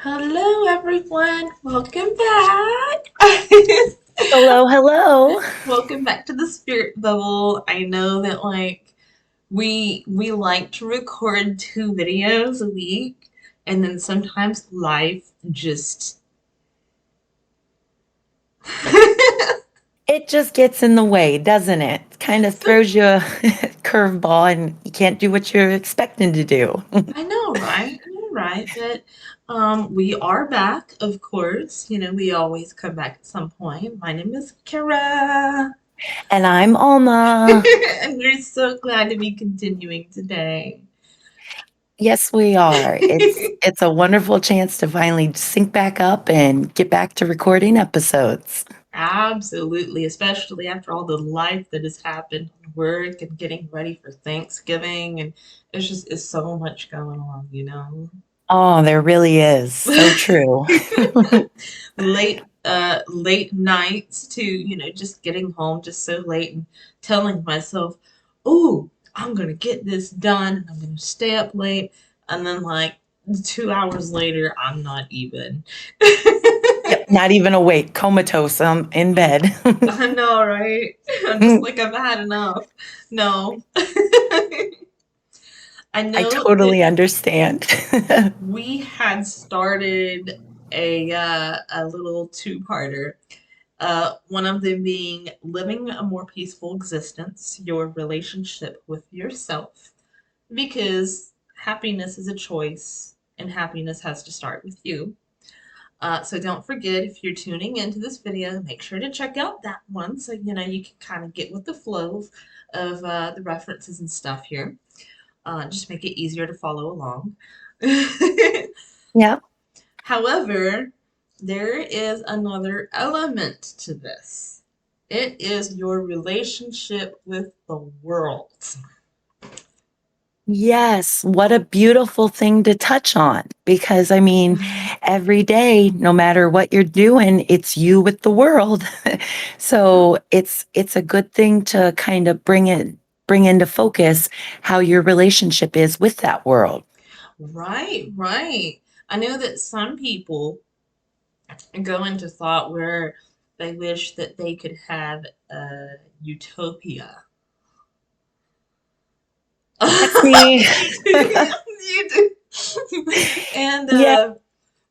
Hello, everyone. Welcome back. Hello, hello. Welcome back to the Spirit Bubble. I know that we like to record two videos a week, and then sometimes life just It just gets in the way, doesn't it? Kind of so throws you a curveball and you can't do what you're expecting to do. I know, right? I know, right? But we are back, of course. You know, we always come back at some point. My name is Kara. And I'm Alma. And we're so glad to be continuing today. Yes, we are. It's a wonderful chance to finally sync back up and get back to recording episodes. Absolutely, especially after all the life that has happened, work and getting ready for Thanksgiving, and it's so much going on, you know. Oh, there really is. So true. Late nights to, just getting home just so late and telling myself, "Oh, I'm gonna get this done and I'm gonna stay up late," and then like 2 hours later, I'm not even. Yep, not even awake, comatose, in bed. I know, right? I'm just like, I've had enough. No. I I know that totally understand. we had started a little two-parter. One of them being living a more peaceful existence, your relationship with yourself, because happiness is a choice and happiness has to start with you. So don't forget, if you're tuning into this video, make sure to check out that one so you know you can kind of get with the flow of the references and stuff here. Just make it easier to follow along. Yep. However, there is another element to this. It is your relationship with the world. Yes, what a beautiful thing to touch on because I mean, every day, no matter what you're doing, it's you with the world. Yep. So it's a good thing to kind of bring into focus how your relationship is with that world. Right, right. I know that some people go into thought where they wish that they could have a utopia. That's me. You do. And Yeah,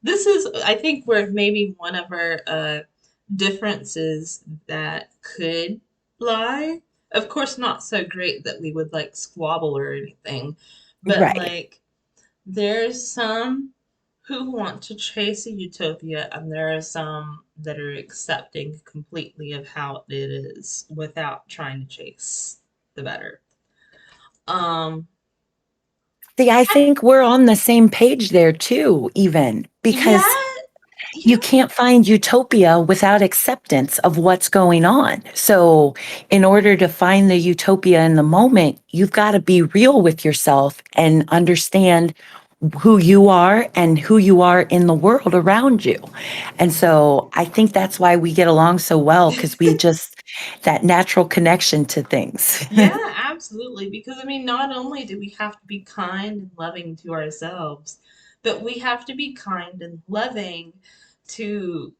this is, I think, where maybe one of our differences that could lie. Of course, not so great that we would like squabble or anything, but right. like there's some who want to chase a utopia, and there are some that are accepting completely of how it is without trying to chase the better. Um, See, I think we're on the same page there too, even because yeah, you yeah, can't find utopia without acceptance of what's going on. So, in order to find the utopia in the moment, you've got to be real with yourself and understand who you are and who you are in the world around you. And so, I think that's why we get along so well because we just, that natural connection to things. yeah, absolutely. Because I mean, not only do we have to be kind and loving to ourselves, but we have to be kind and loving to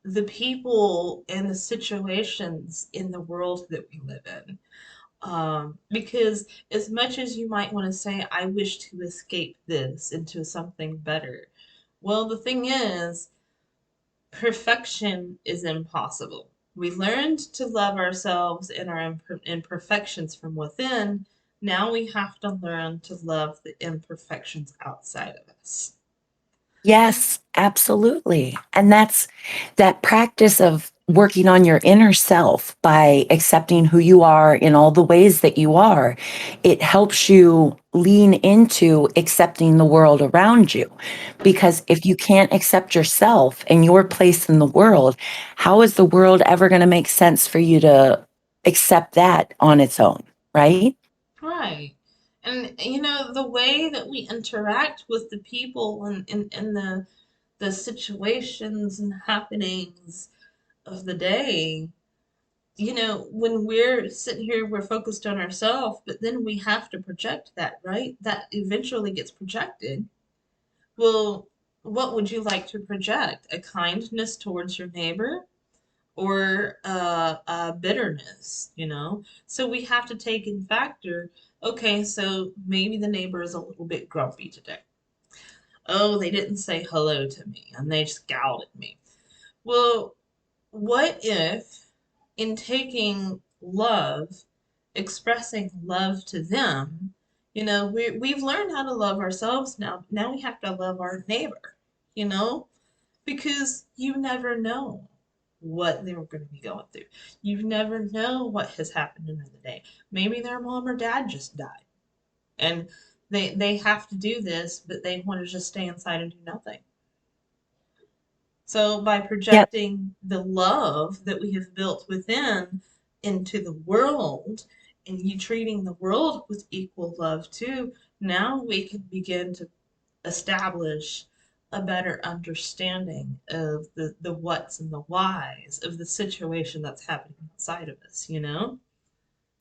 the people and the situations in the world that we live in. Because as much as you might want to say, I wish to escape this into something better, well, the thing is, perfection is impossible. We learned to love ourselves and our imperfections from within. Now we have to learn to love the imperfections outside of us. Yes, absolutely. And that's that practice of working on your inner self by accepting who you are in all the ways that you are. It helps you lean into accepting the world around you. Because if you can't accept yourself and your place in the world, how is the world ever going to make sense for you to accept that on its own? Right? Right. And you know, the way that we interact with the people and the situations and happenings of the day, you know, when we're sitting here, we're focused on ourselves, but then we have to project that, right? That eventually gets projected. Well, what would you like to project? A kindness towards your neighbor or a bitterness, you know? So we have to take in factor, okay, so maybe the neighbor is a little bit grumpy today. Oh, they didn't say hello to me and they scowled at me. Well, what if in taking love, expressing love to them, you know, we've learned how to love ourselves now. Now we have to love our neighbor, you know, because you never know what they were going to be going through. You never know what has happened another day. Maybe their mom or dad just died and they have to do this, but they want to just stay inside and do nothing. So by Yep, projecting the love that we have built within into the world and you treating the world with equal love too, now we can begin to establish a better understanding of the what's and the whys of the situation that's happening outside of us, you know?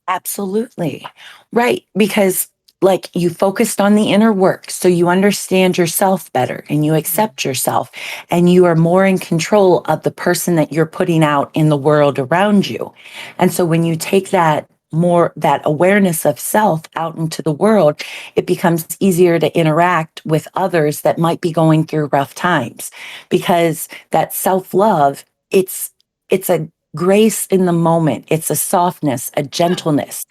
absolutely. Right. Because, like, you focused on the inner work. So you understand yourself better and you Mm. accept yourself and you are more in control of the person that you're putting out in the world around you. And so when you take that awareness of self out into the world, it becomes easier to interact with others that might be going through rough times because that self love, it's a grace in the moment. It's a softness, a Yeah. gentleness.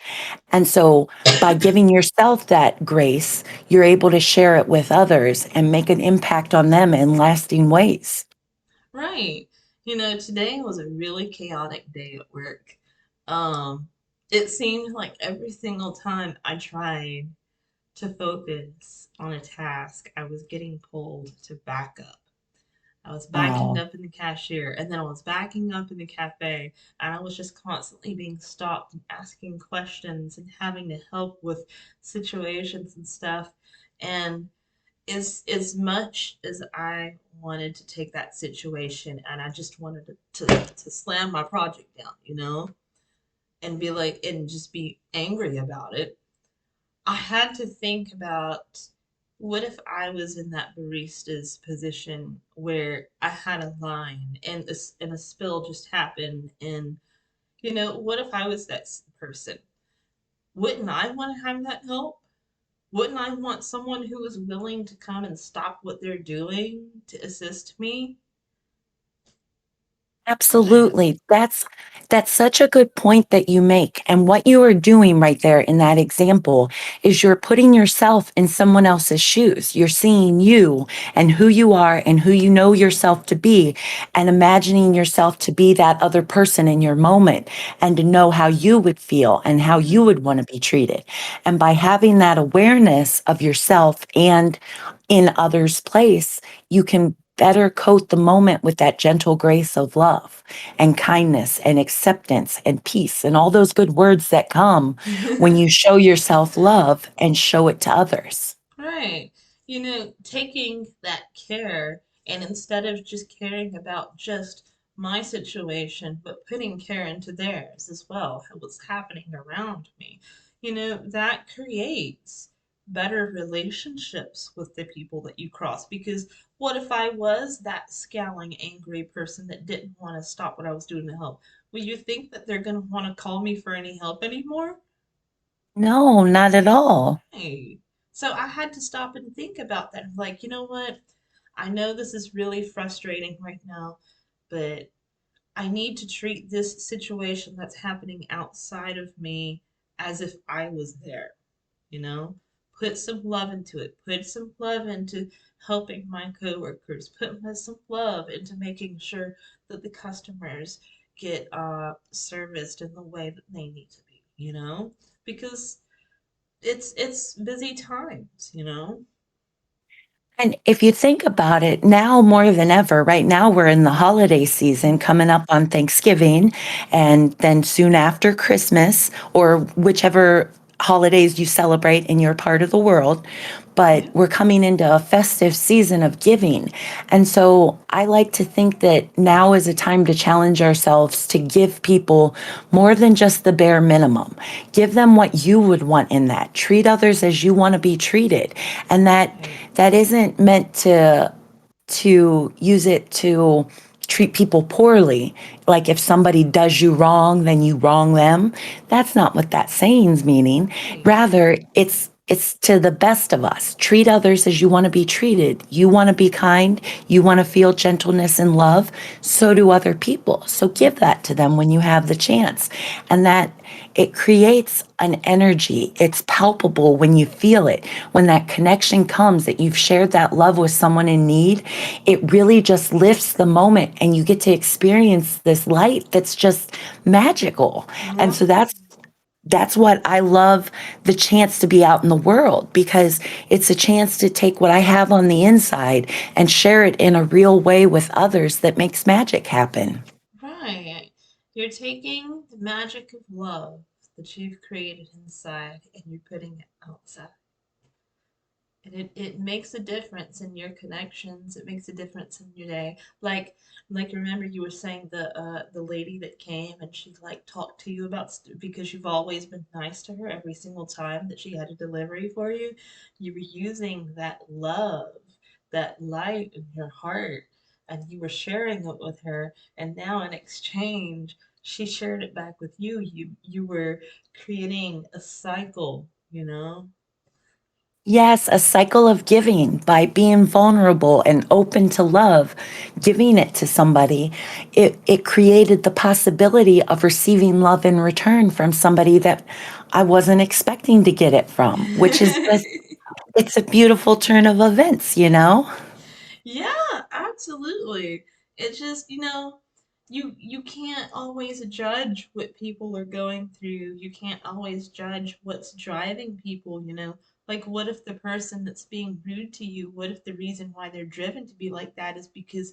And so by giving yourself that grace, you're able to share it with others and make an impact on them in lasting ways. Right. You know, today was a really chaotic day at work. Um, it seemed like every single time I tried to focus on a task, I was getting pulled to back up. I was backing Oh, up in the cashier, and then I was backing up in the cafe, and I was just constantly being stopped and asking questions and having to help with situations and stuff. And as much as I wanted to take that situation and I just wanted to slam my project down, you know, and be like and just be angry about it, I had to think about what if I was in that barista's position where I had a line and a spill just happened and you know, what if I was that person? Wouldn't I want to have that help? Wouldn't I want someone who is willing to come and stop what they're doing to assist me? Man. absolutely. That's such a good point that you make. And what you are doing right there in that example is you're putting yourself in someone else's shoes. You're seeing you and who you are and who you know yourself to be and imagining yourself to be that other person in your moment and to know how you would feel and how you Hmm. would want to be treated. And by having that awareness of yourself and in others' place, you can better coat the moment with that gentle grace of love and kindness and acceptance and peace and all those good words that come when you show yourself love and show it to others. Right. You know, taking that care and instead of just caring about just my situation, but putting care into theirs as well, what's happening around me, you know, that creates better relationships with the people that you cross. Because what if I was that scowling, angry person that didn't want to stop what I was doing to help? Will you think that they're going to want to call me for any help anymore? No, not at all. Right. So I had to stop and think about that. Like, you know what? I know this is really frustrating right now, but I need to treat this situation that's happening outside of me as if I was there, you know? Put some love into it. Put some love into helping my coworkers. Put some love into making sure that the customers get serviced in the way that they need to be, you know? Because it's busy times, you know? And if you think about it, now more than ever, right now we're in the holiday season Mhm. coming up on Thanksgiving and then soon after Christmas or whichever holidays you celebrate in your part of the world. But Yeah. we're coming into a festive season of giving. And so I like to think that now is a time to challenge ourselves to give people more than just the bare minimum. Give them what you would want in that. Treat others as you want to be treated. And that Right. that isn't meant to use it to treat people poorly. Like if somebody does you wrong, then you wrong them. That's not what that saying's meaning. Right. Rather, it's to the best of us. Treat others as you want to be treated. You want to be kind. You want to feel gentleness and love. So do other people. So give Mhm. that to them when you have the chance. And that it creates an energy. It's palpable when you feel it. When that connection comes, that you've shared that love with someone in need, it really just lifts the moment and you get to experience this light that's just magical. And so Right. that's what I love, the chance to be out in the world, because it's a chance to take what I have on the inside and share it in a real way with others that makes magic happen. Right. You're taking the magic of love that you've created inside and you're putting it outside. And it makes a difference in your connections. It makes a difference in your day. Like remember you were saying the lady that came and she like talked to you about because you've always been nice to her every single time that she had a delivery for you. You were using that love, that light in your heart, and you were sharing it with her. And now in exchange, she shared it back with you. You were creating a cycle, you know? Yes, a cycle of giving by being vulnerable and open to love, giving it to somebody. It created the possibility of receiving love in return from somebody that I wasn't expecting to get it from, which is just, it's a beautiful turn of events, you know? Yeah, absolutely. It's just, you can't always judge what people are going through. You can't always judge what's driving people, you know? Like what if the person that's being rude to you, what if the reason why they're driven to be like that is because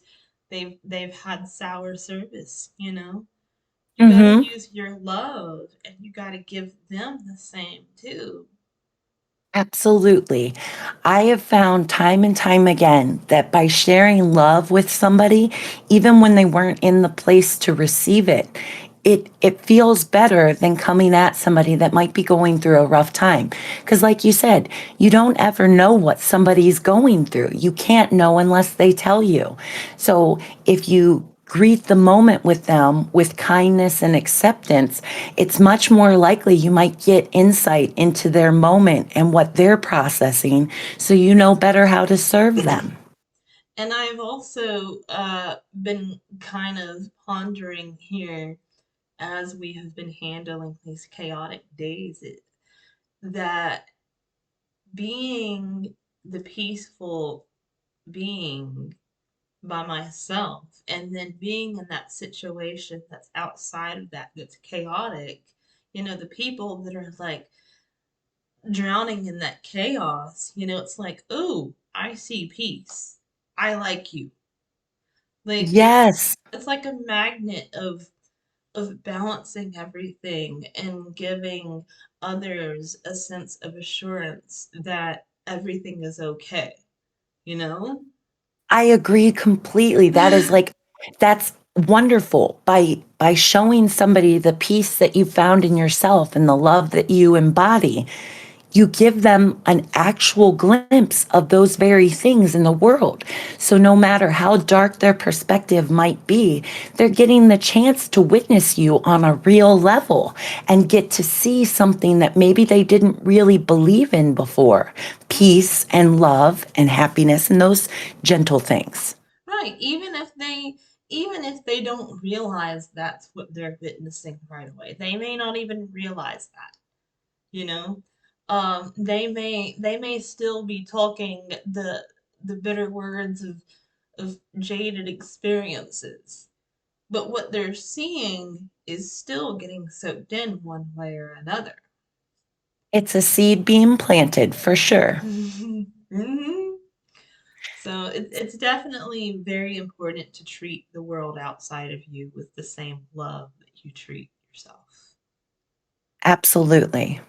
they've had sour service, you know? You got to Hmm. use your love and you got to give them the same too. Absolutely. I have found time and time again that by sharing love with somebody, even when they weren't in the place to receive it, it feels better than coming at somebody that might be going through a rough time. Because, like you said, you don't ever know what somebody's going through. You can't know unless they tell you. So, if you greet the moment with them with kindness and acceptance, it's much more likely you might get insight into their moment and what they're processing so you know better how to serve them. And I've also been kind of pondering here as we have been handling these chaotic days that being the peaceful being by myself and then being in that situation that's outside of that that's chaotic, the people that are like drowning in that chaos, it's like, oh, I see peace, I like you. Like Yes, it's like a magnet of balancing everything and giving others a sense of assurance that everything is okay, you know? I agree completely. That's wonderful. By showing somebody the peace that you found in yourself and the love that you embody, you give them an actual glimpse of those very things in the world. So no matter how dark their perspective might be, they're getting the chance to witness you on a real level and get to see something that maybe they didn't really believe in before. Peace and love and happiness and those gentle things. Right. Even if they don't realize that's what they're witnessing right away. They may not even realize that, you know? They may still be talking the bitter words of jaded experiences. But what they're seeing is still getting soaked in one way or another. It's a seed being planted for sure. Hmm. So it's definitely very important to treat the world outside of you with the same love that you treat yourself. Absolutely.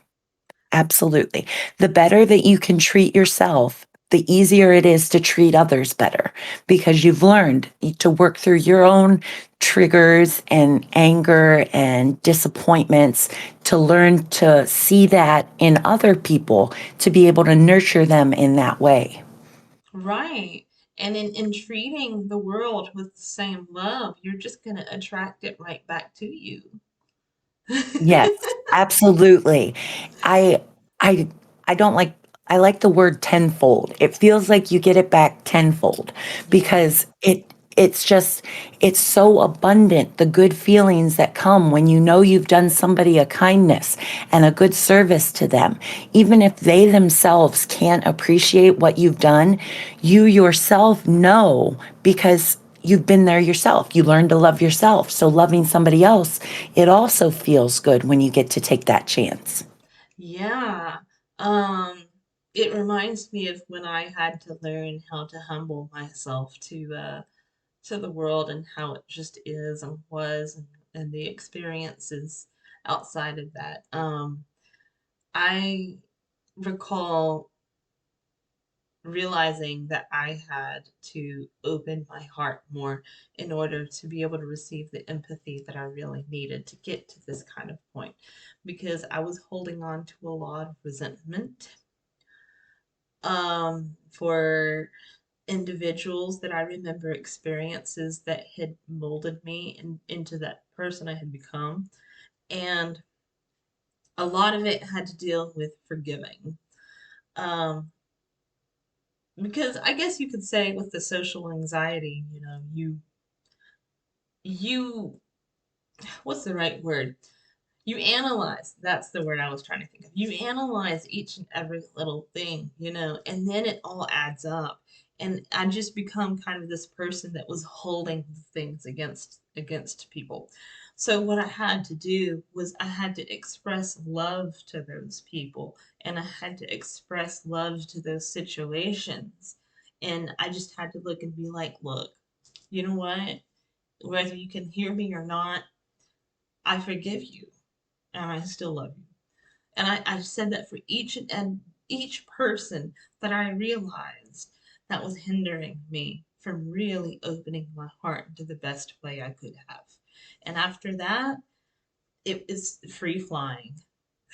Absolutely. The better that you can treat yourself, the easier it is to treat others better because you've learned to work through your own triggers and anger and disappointments to learn to see that in other people to be able to nurture them in that way. Right. And in treating the world with the same love, you're just going to attract it right back to you. Yes, absolutely. I I I don't like I like the word tenfold. It feels like you get it back tenfold Yeah. because it's just it's so abundant, the good feelings that come when you know you've done somebody a kindness and a good service to them. Even if they themselves can't appreciate what you've done, you yourself know because you've been there yourself. You learn to love yourself. So loving somebody else, it also feels good when you get to take that chance. Yeah. Um, it reminds me of when I had to learn how to humble myself to the world and how it just is and was and the experiences outside of that. I recall realizing that I had to open my heart more in order to be able to receive the empathy that I really needed to get to this kind of point because I was holding on to a lot of resentment for individuals that I remember experiences that had molded me into that person I had become. And a lot of it had to deal with forgiving. Um, because I guess you could say with the social anxiety, you what's the right word? You analyze. That's the word I was trying to think of. You analyze each and every little thing, and then it all adds up. And I just become kind of this person that was holding things against people. So what I had to do was I had to express love to those people and I had to express love to those situations. And I just had to look and be like, look, you know what? Whether you can hear me or not, I forgive you and I still love you. And I said that for each person that I realized that was hindering me from really opening my heart into the best way I could have. And after that, it is free flying.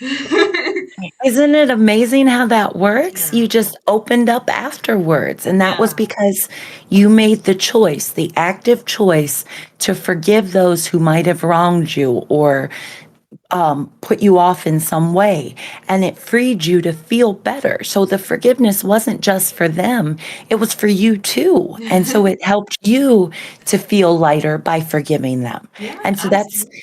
Isn't it amazing how that works? Yeah. You just opened up afterwards. And that was Yeah. because you made the choice, the active choice to forgive those who might have wronged you or put you off in some way. And it freed you to feel better. So the forgiveness wasn't just for them, it was for you too. And so it helped you to feel lighter by forgiving them. Yeah, And so absolutely.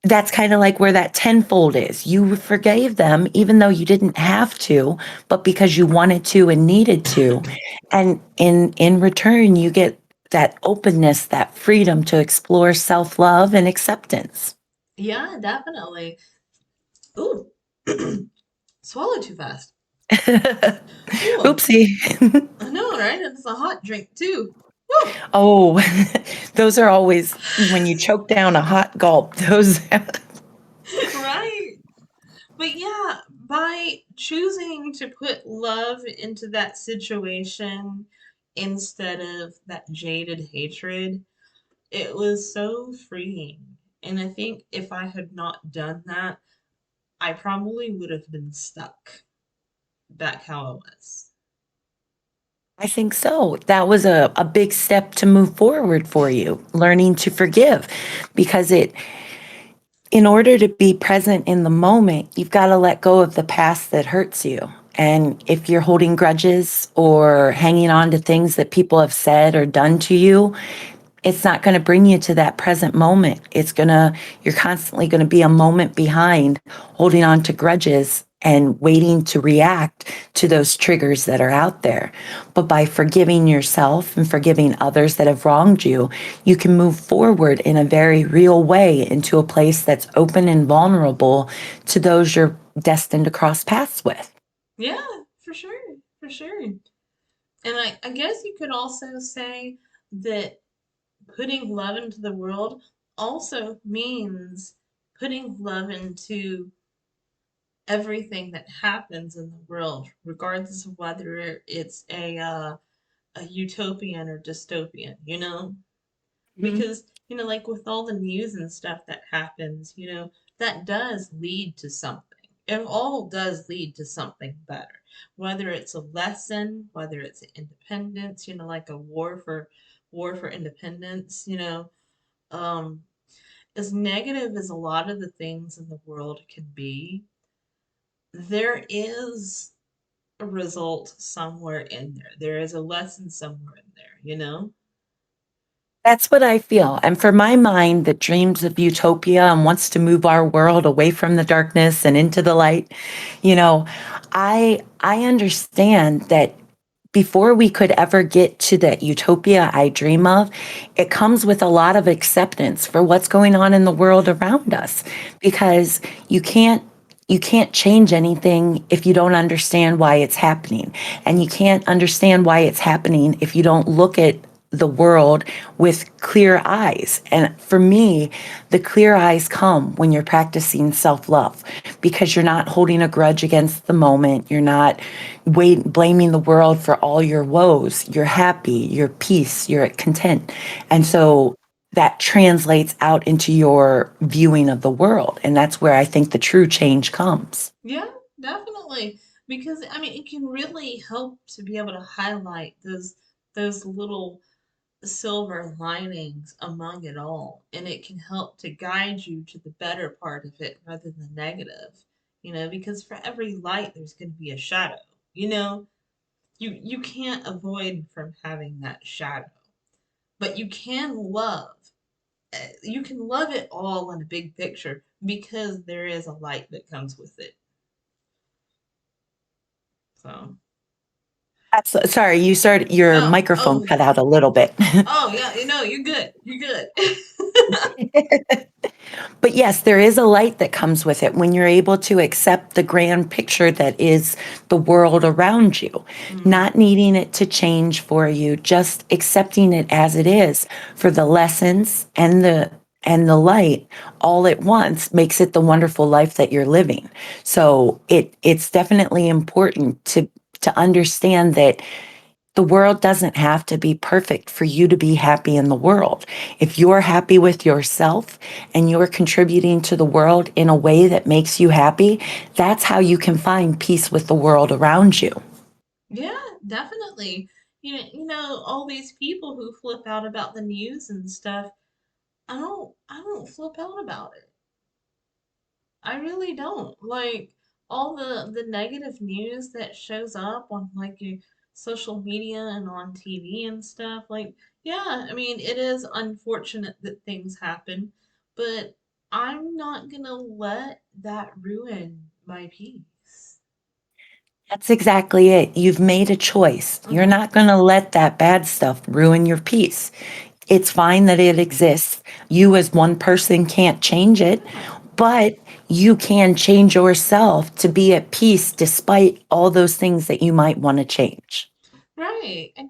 that's kind of like where that tenfold is. You forgave them even though you didn't have to, but because you wanted to and needed to. And in return, you get that openness, that freedom to explore self-love and acceptance. Yeah, definitely. Ooh, swallowed too fast. Ooh, Oopsie. I know, right? And it's a hot drink too. Woo! Oh, those are always when you choke down a hot gulp. Those Right. But yeah, by choosing to put love into that situation instead of that jaded hatred, it was so freeing. And I think if I had not done that, I probably would have been stuck back how I was. I think so. That was a big step to move forward for you, learning to forgive because in order to be present in the moment, you've got to let go of the past that hurts you. And if you're holding grudges or hanging on to things that people have said or done to you, it's not going to bring you to that present moment. You're constantly going to be a moment behind, holding on to grudges and waiting to react to those triggers that are out there. But by forgiving yourself and forgiving others that have wronged you, you can move forward in a very real way into a place that's open and vulnerable to those you're destined to cross paths with. Yeah, for sure, for sure. And I guess you could also say that putting love into the world also means putting love into everything that happens in the world, regardless of whether it's a utopian or dystopian, Mhm. Because, like with all the news and stuff that happens, that does lead to something. It all does lead to something better. Whether it's a lesson, whether it's independence, like a war for independence, um, as negative as a lot of the things in the world can be, there is a result somewhere in there. There is a lesson somewhere in there. That's what I feel. And for my mind that dreams of utopia and wants to move our world away from the darkness and into the light, you know, I understand that before we could ever get to that utopia I dream of, it comes with a lot of acceptance for what's going on in the world around us because you can't you can't change anything if you don't understand why it's happening. And you can't understand why it's happening if you don't look at the world with clear eyes. And for me, the clear eyes come when you're practicing self love because you're not holding a grudge against the moment. You're not blaming the world for all your woes. You're happy, you're peace, you're at content. And Mm. so that translates out into your viewing of the world. And that's where I think the true change comes. Yeah, definitely. Because I mean, it can really help to be able to highlight those little silver linings among it all, and it can help to guide you to the better part of it rather than the negative. Because for every light, there's going to be a shadow. You know, you can't avoid from having that shadow, but you can love it all in a big picture because there is a light that comes with it. So. Absolutely. Sorry, your Oh, microphone oh, cut out a little bit. oh, yeah. You're good. You're good. But yes, there is a light that comes with it when you're able to accept the grand picture that is the world around you, Mm, not needing it to change for you, just accepting it as it is for the lessons and the light all at once makes it the wonderful life that you're living. So it's definitely important to understand that the world doesn't have to be perfect for you to be happy in the world. If you're happy with yourself and you're contributing to the world in a way that makes you happy, that's how you can find peace with the world around you. yeah, definitely. All these people who flip out about the news and stuff, I don't flip out about it. I really don't. Like all the negative news that shows up on like your social media and on TV and stuff. Like, yeah, I mean, it is unfortunate that things happen, but I'm not gonna let that ruin my peace. That's exactly it. You've made a choice. You're Mm-hmm. not going to let that bad stuff ruin your peace. It's fine that it exists. You, as one person, can't change it, Yeah. but you can change yourself to be at peace despite all those things that you might want to change. Right. And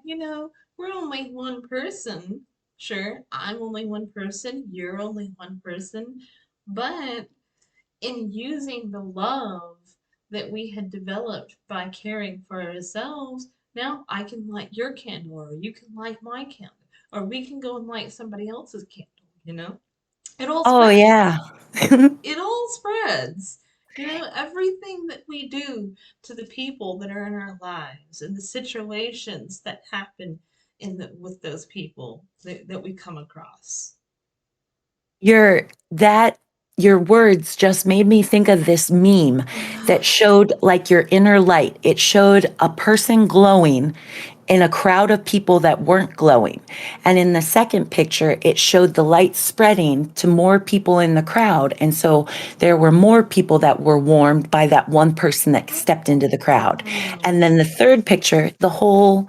we're only one person. Sure, I'm only one person, you're only one person, but in using the love that we had developed by caring for ourselves, now I can light your candle, or you can light my candle, or we can go and light somebody else's candle. It all Oh, spreads. yeah. It all spreads. Everything that we do to the people that are in our lives and the situations that happen with those people that we come across. Your that your words just made me think of this meme that showed like your inner light. It showed a person glowing in a crowd of people that weren't glowing. And in the second picture, it showed the light spreading to more people in the crowd. And so there were more people that were warmed by that one person that stepped into the crowd. And Oh, then the third picture, the whole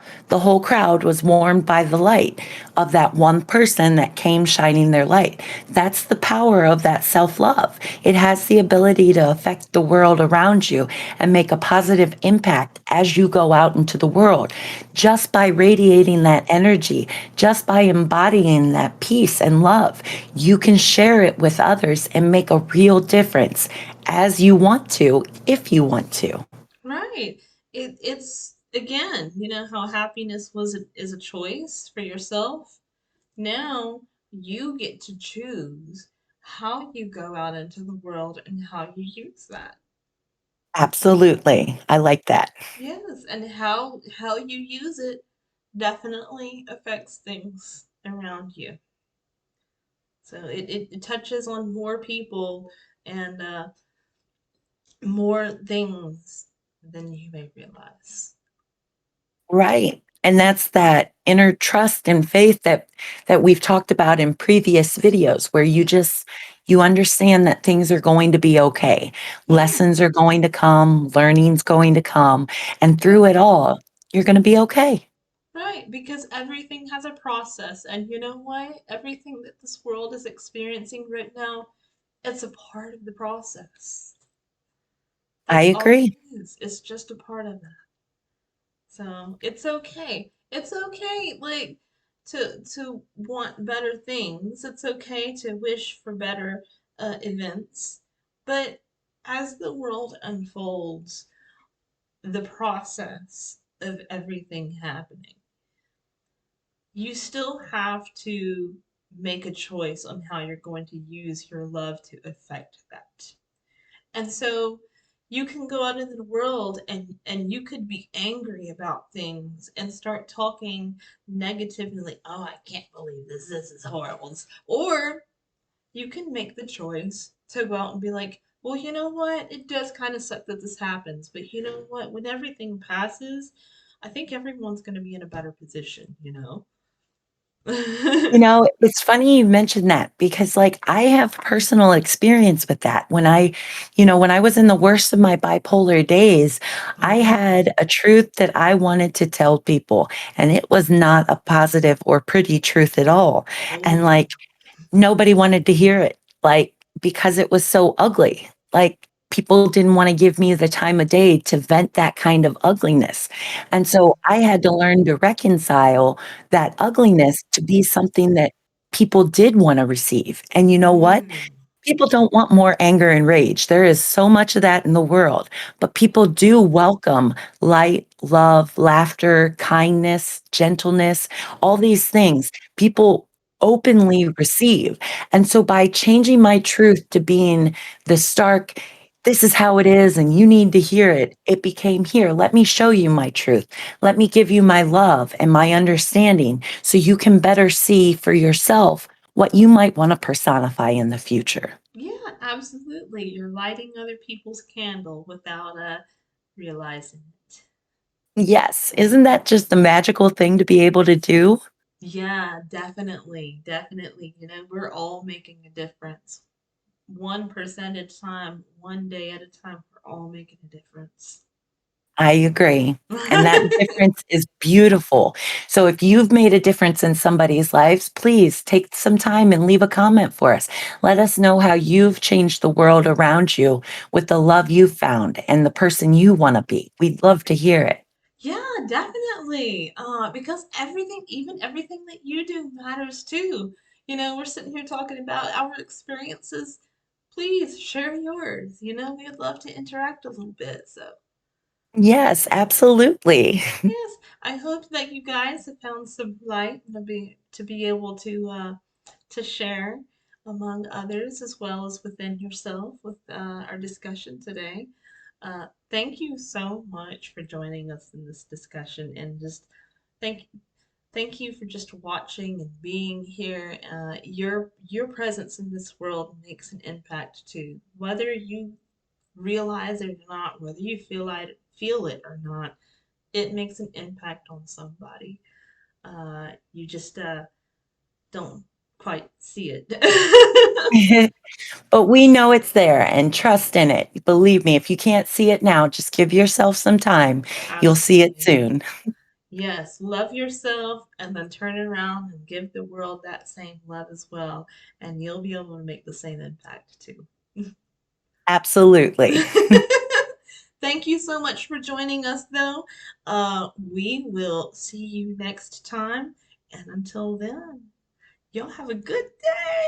crowd was warmed by the light of that one person that came shining their light. That's the power of that self-love. It has the ability to affect the world around you and make a positive impact as you go out into the world just by radiating that energy, just by embodying that peace and love. You can share it with others and make a real difference as you want to, if you want to. right. It's again, how happiness is a choice for yourself. Now you get to choose how you go out into the world and how you use that. Absolutely. I like that. Yes, and how you use it definitely affects things around you. So it touches on more people and more things than you may realize. Right. And that's that inner trust and faith that we've talked about in previous videos where you understand that things are going to be okay. Lessons Yes, are going to come, learning's going to come, and through it yes. all, you're going to be okay. Right, because everything has a process, and you know what? Everything that this world is experiencing right now, it's a part of the process. I That's all it agree. is. It's just a part of that. So it's okay. It's okay, like to want better things. It's okay to wish for better events. But as the world unfolds, the process of everything happening, you still have to make a choice on how you're going to use your love to affect that. And so you can go out into the world and you could be angry about things and start talking negatively like, oh, I can't believe this is horrible. Or you can make the choice to go out and be like, well, you know what? It does kind of suck that this happens, but you know what? When everything passes, I think everyone's going to be in a better position, you know? It's funny you mentioned that because like I have personal experience with that. When I was in the worst of my bipolar days, I Mm. had a truth that I wanted to tell people, and it was not a positive or pretty truth at all. And Oh. like nobody wanted to hear it, like, because it was so ugly. Like, people didn't want to give me the time of day to vent that kind of ugliness. And so I had to learn to reconcile that ugliness to be something that people did want to receive. And you know what? Mm. People don't want more anger and rage. There is so much of that in the world, but people do welcome light, love, laughter, kindness, gentleness, all these things. People openly receive. And so by changing my truth to being the stark, this is how it is, and you need to hear it, it became here. Let me show you my truth. Let me give you my love and my understanding so you can better see for yourself what you might want to personify in the future. Yeah, absolutely. You're lighting other people's candle without realizing it. Yes, isn't that just a magical thing to be able to do? Yeah, definitely. Definitely. You know, we're all making a difference. 1% at a time, one day at a time, we're all making a difference. I agree. And that difference is beautiful. So if you've made a difference in somebody's lives, please take some time and leave a comment for us. Let us know how you've changed the world around you with the love you found and the person you want to be. We'd love to hear it. Yeah, definitely. Because everything, even everything that you do matters too. You know, we're sitting here talking about our experiences. Please share yours. You know, we'd love to interact a little bit. So, Yes, absolutely. yes, I hope that you guys have found some light to be able to share among others as well as within yourself with our discussion today. Thank you so much for joining us in this discussion and just thank thank you for just watching and being here. Your presence in this world makes an impact too, whether you realize it or not, whether you feel it or not. It makes an impact on somebody. You just don't quite see it. But we know it's there and trust in it. Believe me, if you can't see it now, just give yourself some time. You'll see it Absolutely. soon. Yes, love yourself and then turn around and give the world that same love as well, and you'll be able to make the same impact too. Absolutely. Thank you so much for joining us, though. We will see you next time. And until then, y'all have a good day.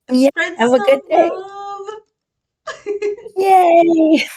Yeah, Spread have a good some day. love. Yay.